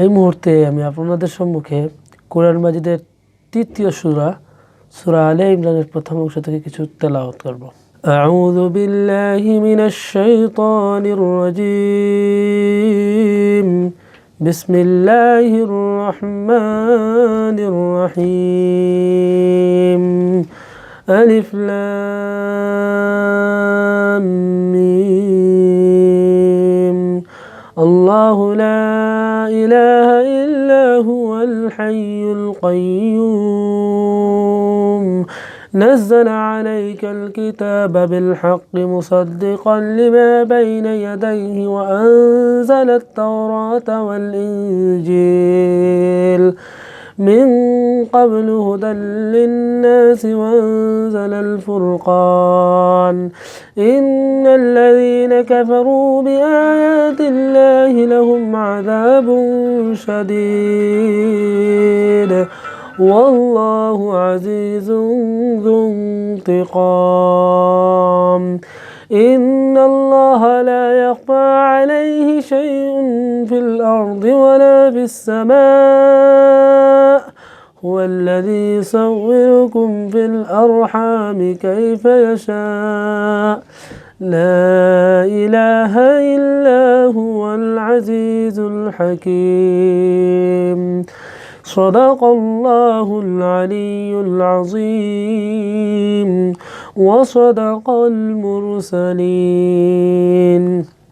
এই মুহূর্তে আমি আপনাদের সম্মুখে কোরআন মাজিদের তৃতীয় সূরা সূরা আলে ইমরানের প্রথম অংশ থেকে কিছু তেলাওয়াত করব। আউযু বিল্লাহি মিনাশ শাইতানির রাজীম। বিসমিল্লাহির রহমানির রহিম। আলিফ লাম মিম। আল্লাহু লা ইলাহা ইল্লা হুয়াল হাইয়ুল কাইয়্যুম। نزل عليك الكتاب بالحق مصدقا لما بين يديه وأنزل التوراة والإنجيل من قبل هدى للناس وأنزل الفرقان إن الذين كفروا بآيات الله لهم عذاب شديد والله عزيز ذو انتقام إن الله لا يخفى عليه شيء في الأرض ولا في السماء هو الذي يصوركم في الأرحام كيف يشاء لا إله إلا هو العزيز الحكيم صدق الله العلي العظيم وصدق المرسلين.